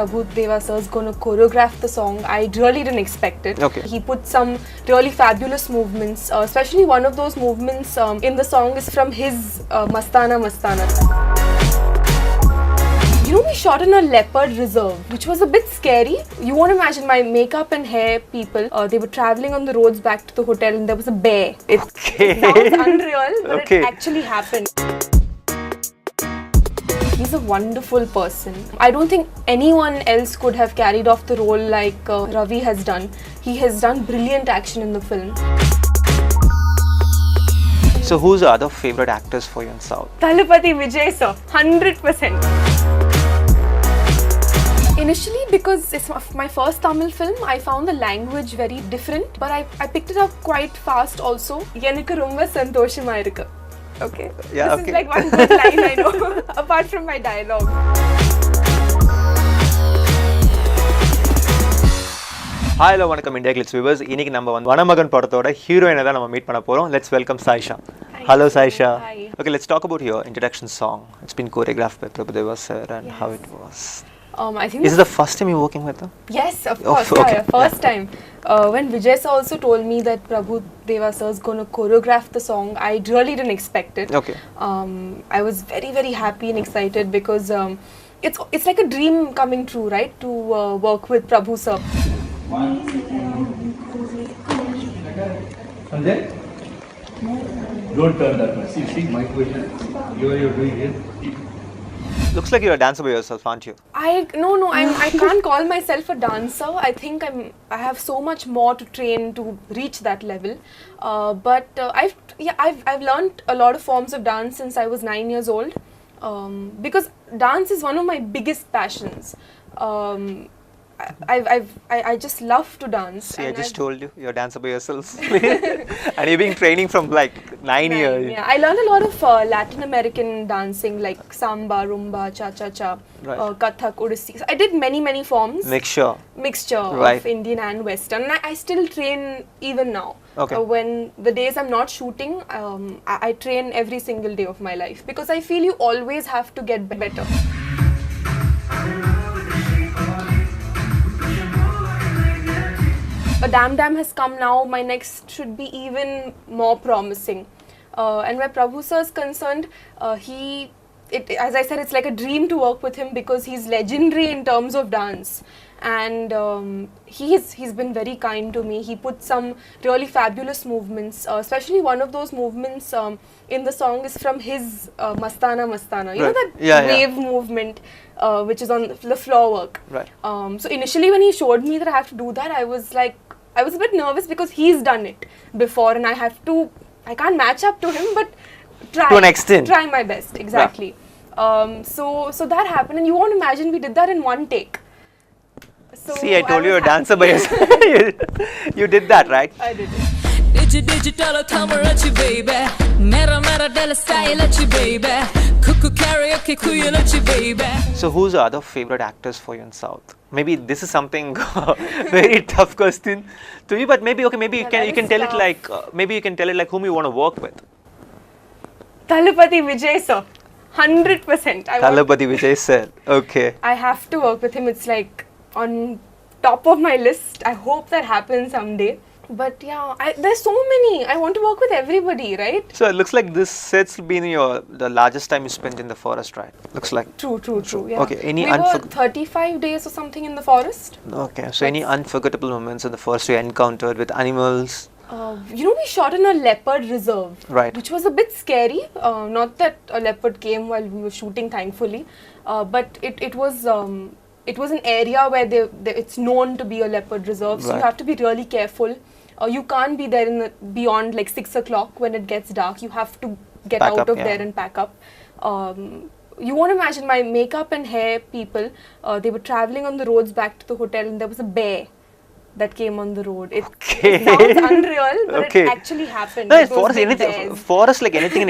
Prabhu Deva sir is going to choreograph the song. I really didn't expect it. Okay. He put some really fabulous movements, especially one of those movements in the song is from his Mastana Mastana. You know, we shot in a leopard reserve, which was a bit scary. You won't imagine my makeup and hair people. They were traveling on the roads back to the hotel and there was a bear. It sounds unreal, but it actually happened. He's a wonderful person. I don't think anyone else could have carried off the role like Ravi has done. He has done brilliant action in the film. So who's the other favorite actors for you in South? Thalapathy Vijay sir, 100%. Initially, because it's my first Tamil film, I found the language very different, but I picked it up quite fast also. Yanukku romba santoshama irukku. Okay. Yeah, this is like one good line I know, apart from my dialogue. Hi, hello, vanakkam Interviewx viewers. Iniki நம்ம Vanamagan படத்தோட ஹீரோயினை தான் நம்ம meet பண்ண போறோம். Let's welcome Sayesha. Hello Sayesha. Hi. Okay, let's talk about your introduction song. It's been choreographed by Prabhu Deva sir and how it was. I think Is it the first time you're working with him? Yes, of course. Okay. Yeah, first time. When Vijay sir also told me that Prabhu Deva sir is going to choreograph the song, I really didn't expect it. Okay. I was very, very happy and excited because it's like a dream coming true, right? To work with Prabhu sir. Sanjay, don't turn that way. See my question. You're doing it. Looks like you're a dancer by yourself, aren't you? No, I can't call myself a dancer. I think I have so much more to train to reach that level. But I've learned a lot of forms of dance since I was 9 years old. Because dance is one of my biggest passions. I just love to dance. See, I just told you, you're a dancer by yourself. And you've been training from like 9 years. Yeah, I learned a lot of Latin American dancing like samba, rumba, cha-cha-cha, Right. kathak, odissi. So I did many forms. Mixture Right. of Indian and Western. And I still train even now. Okay. When the days I'm not shooting, I train every single day of my life because I feel you always have to get better. A Dam Dam has come now, my next should be even more promising. And where Prabhu sir is concerned, as I said, it's like a dream to work with him because he's legendary in terms of dance. And he's been very kind to me. He put some really fabulous movements, especially one of those movements in the song is from his Mastana Mastana. You know that wave movement which is on the floor work. Right. So initially when he showed me that I have to do that, I was a bit nervous because he's done it before and I can't match up to him, but try. To an extent. Try my best, exactly. So that happened and you won't imagine we did that in one take. So See, I told you you're a dancer by yourself. You did that, right? I did it. Digital tamarachi baby, mera della style baby, cuckoo karaoke kuyulachi baby. So who's the other favorite actors for you in South? Maybe this is something very tough question to you, but maybe you can tell it like maybe you can tell it like whom you want to work with. Thalapathy Vijay sir, 100%. Thalapathy Vijay sir. Okay. I have to work with him. It's like on top of my list. I hope that happens someday. But yeah, there's so many. I want to work with everybody, right? So it looks like this set's been the largest time you spent in the forest, right? Looks like. True. Yeah. Okay. We were 35 days or something in the forest. Okay. So any unforgettable moments in the forest you encountered with animals? You know, we shot in a leopard reserve, Right. which was a bit scary. Not that a leopard came while we were shooting, thankfully, but it was an area where it's known to be a leopard reserve, so you Right. have to be really careful. You can't be there beyond like 6 o'clock when it gets dark. You have to get Pack out up, of there and pack up. You won't imagine my makeup and hair people. They were traveling on the roads back to the hotel and there was a bear that came on the road. It sounds unreal, but Okay. it actually happened. No, Those forest, big anything, bears. forest like anything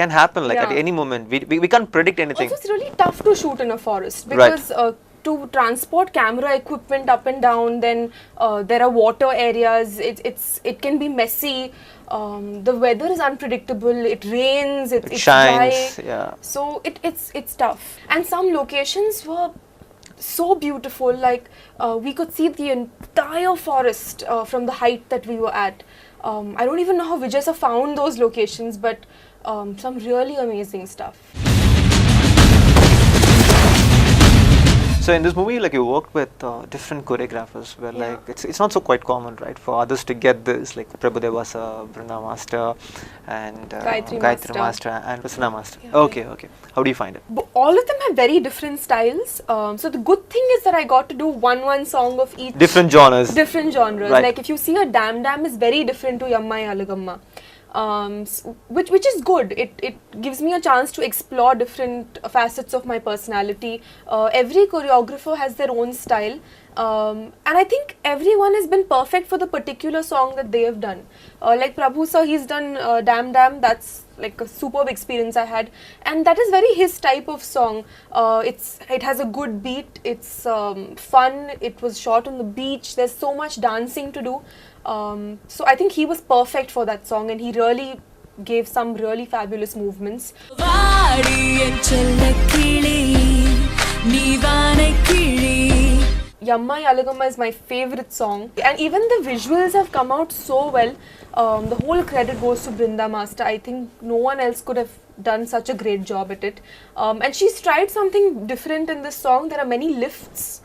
can happen like at Yeah. any moment. We can't predict anything. Also, it's really tough to shoot in a forest because to transport camera equipment up and down, then there are water areas. It can be messy. The weather is unpredictable. It rains. It shines. dry. Yeah. So it's tough. And some locations were so beautiful. Like we could see the entire forest from the height that we were at. I don't even know how Vijay sir found those locations, but some really amazing stuff. So in this movie, like you worked with different choreographers, where Yeah. like it's not so quite common, right, for others to get this, like Prabhudevasa, Brinda Master, and Gayatri Master, and Prasanna Master. Yeah. Okay, okay. How do you find it? All of them have very different styles. So the good thing is that I got to do one song of each. Different genres. Different genres. Right. Like if you see a Dam Dam is very different to Yammai Alagamma. Which is good. It gives me a chance to explore different facets of my personality. Every choreographer has their own style, and I think everyone has been perfect for the particular song that they have done. Like Prabhu sir, he's done Dam Dam. That's like a superb experience I had, and that is very his type of song. It has a good beat. It's fun. It was shot on the beach. There's so much dancing to do. So I think he was perfect for that song, and he really gave some really fabulous movements. Yammai Alagamma is my favorite song, and even the visuals have come out so well. The whole credit goes to Brinda Master. I think no one else could have done such a great job at it. And she's tried something different in this song. There are many lifts,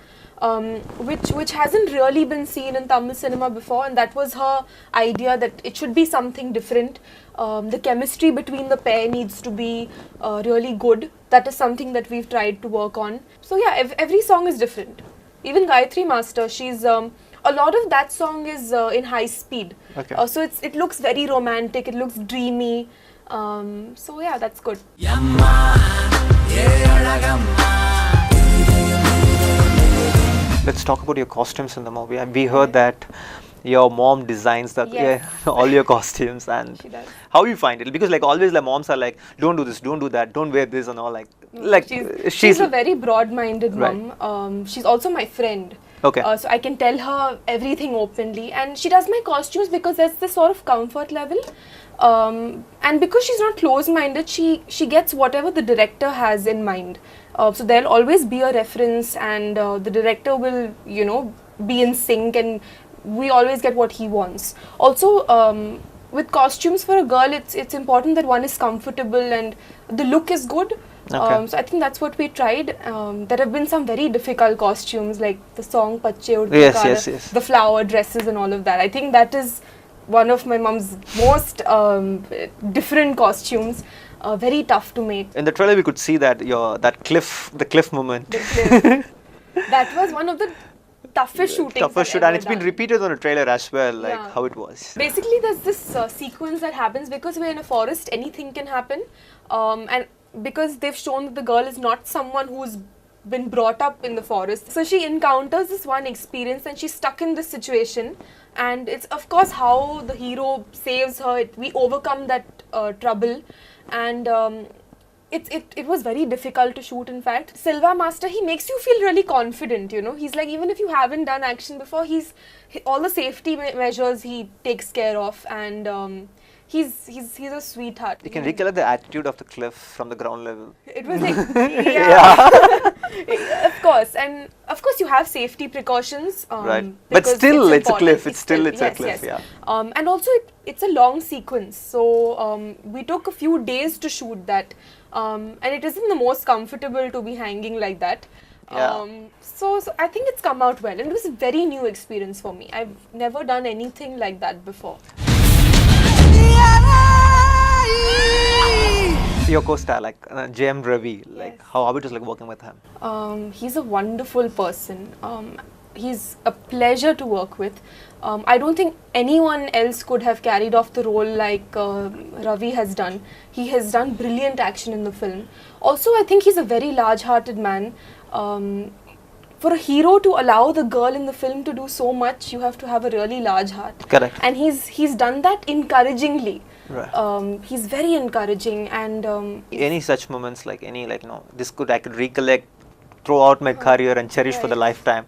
which hasn't really been seen in Tamil cinema before, and that was her idea, that it should be something different. The chemistry between the pair needs to be really good. That is something that we've tried to work on. So yeah, every song is different. Even Gayatri Master, she's a lot of that song is in high speed. Okay. So it looks very romantic. It looks dreamy. So yeah, that's good. Let's talk about your costumes in the movie. We heard that your mom designs the Yes. all your costumes, and She does. how you find it? Because like always, like moms are like, don't do this, don't do that, don't wear this, and all like She's a very broad-minded Right. mom. She's also my friend. Okay. So I can tell her everything openly, and she does my costumes because there's this sort of comfort level, and because she's not close-minded, she gets whatever the director has in mind. So there'll always be a reference, and the director will, be in sync, and we always get what he wants. Also, with costumes for a girl, it's important that one is comfortable and the look is good. Okay. So I think that's what we tried. There have been some very difficult costumes, like the song Pache Uddi Yes, Kala, yes. the flower dresses and all of that. I think that is one of my mom's most different costumes. Very tough to make. In the trailer, we could see that the cliff moment. The cliff. That was one of the toughest shootings. Toughest I've shoot, and ever it's been done. repeated on the trailer as well, like Yeah. how it was. Basically, there's this sequence that happens because we're in a forest, anything can happen. And because they've shown that the girl is not someone who's been brought up in the forest. So she encounters this one experience and she's stuck in this situation. And it's, of course, how the hero saves her. We overcome that trouble. And it was very difficult to shoot, in fact. Silva Master, he makes you feel really confident, He's like, even if you haven't done action before, all the safety measures he takes care of, and he's a sweetheart. You can recollect the attitude of the cliff from the ground level. It was like, yeah. Of course, and of course you have safety precautions. Right. But because still, it's a important. cliff. It's still a yes, cliff, yes. yeah. And also, it's a long sequence. So we took a few days to shoot that. And it isn't the most comfortable to be hanging like that. Yeah. So I think it's come out well. And it was a very new experience for me. I've never done anything like that before. Your co-star, like J.M. Ravi, like Yes. how it was like working with him? He's a wonderful person. He's a pleasure to work with. I don't think anyone else could have carried off the role like Ravi has done. He has done brilliant action in the film. Also, I think he's a very large-hearted man. For a hero to allow the girl in the film to do so much, you have to have a really large heart. Correct. And he's done that encouragingly. Right. He's very encouraging, and Any such moments, like this I could recollect throughout my career and cherish for the right. lifetime.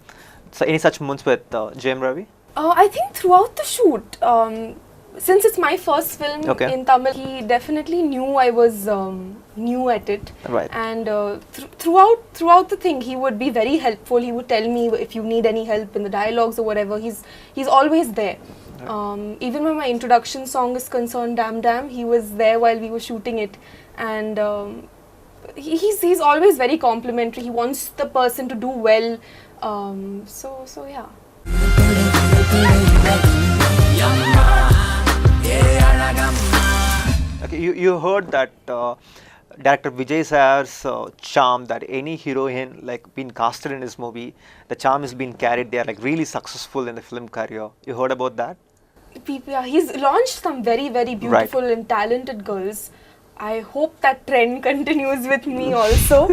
So any such moments with J.M. Ravi? I think throughout the shoot, since it's my first film Okay. in Tamil, he definitely knew I was new at it. Right. And throughout the thing, he would be very helpful. He would tell me if you need any help in the dialogues or whatever. He's always there. Even when my introduction song is concerned, Damn Damn, he was there while we were shooting it, and he's always very complimentary. He wants the person to do well. So yeah. Okay, you heard that director Vijay Sayar's charm, that any heroine like been casted in his movie, the charm is being carried. They are like really successful in the film career. You heard about that? Yeah, he's launched some very, very beautiful and talented girls. I hope that trend continues with me also.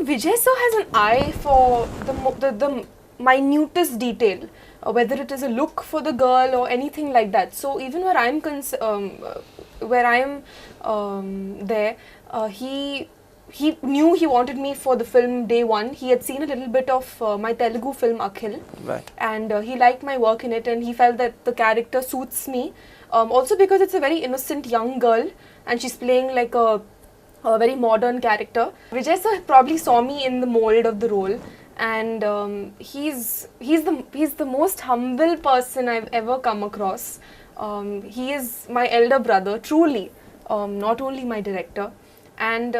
Vijay Sir has an eye for the minutest detail, whether it is a look for the girl or anything like that. So even where I'm there, he knew he wanted me for the film day one. He had seen a little bit of my Telugu film Akhil, Right. and he liked my work in it, and he felt that the character suits me. Also because it's a very innocent young girl, and she's playing like a very modern character. Vijay sir probably saw me in the mold of the role, and he's the most humble person I've ever come across. He is my elder brother, truly, not only my director. And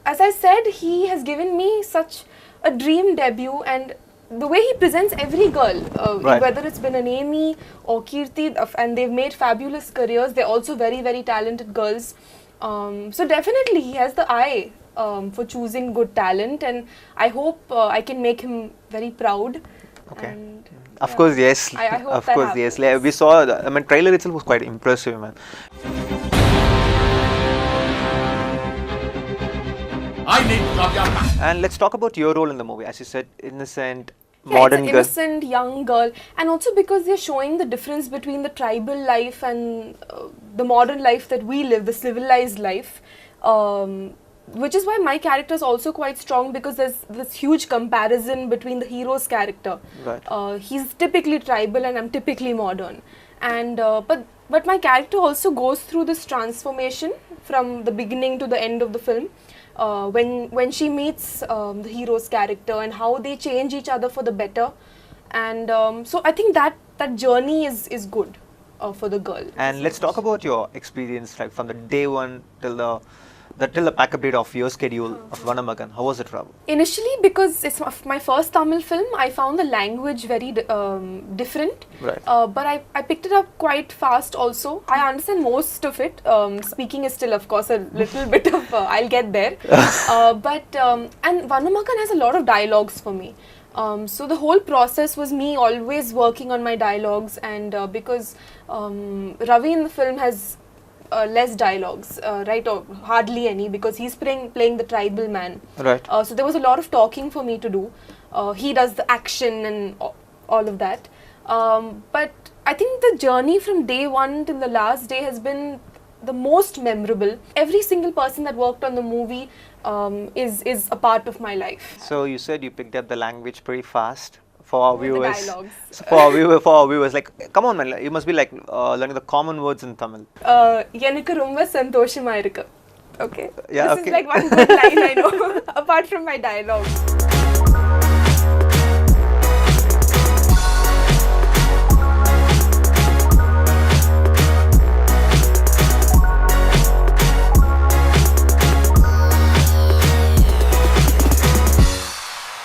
as I said, he has given me such a dream debut, and the way he presents every girl, Right. whether it's been an Amy or Kirti, and they've made fabulous careers. They're also very, very talented girls. So definitely he has the eye for choosing good talent, and I hope I can make him very proud. Okay. And, Of yeah, course, yes. I hope Of that course, yes. happens. We saw. I mean, trailer itself was quite impressive, man. I need Kavya. And let's talk about your role in the movie. As you said, innocent, Yeah, modern it's an girl. innocent young girl, and also because they're showing the difference between the tribal life and the modern life that we live, the civilized life, which is why my character is also quite strong, because there's this huge comparison between the hero's character. Right. He's typically tribal and I'm typically modern, and but my character also goes through this transformation from the beginning to the end of the film. When she meets the hero's character and how they change each other for the better, and so I think that journey is good for the girl. And let's talk about your experience, like from the day one till the backup date of your schedule of Vanamagan. How was it, Ravu? Initially, because it's my first Tamil film, I found the language very different. Right. But I picked it up quite fast also. I understand most of it. Speaking is still, of course, a little bit of, I'll get there. And Vanamagan has a lot of dialogues for me. So the whole process was me always working on my dialogues, and because Ravi in the film has less dialogues, right, or hardly any, because he's playing the tribal man. Right. So there was a lot of talking for me to do. He does the action and all of that. But I think the journey from day one till the last day has been the most memorable. Every single person that worked on the movie is a part of my life. So you said you picked up the language pretty fast. For our The viewers, dialogues. so for our viewers, like, come on, man, you must be like learning the common words in Tamil. எனக்கு ரொம்ப சந்தோஷமா இருக்கு. Okay. Yeah, This okay. is like one good line I know, apart from my dialogue.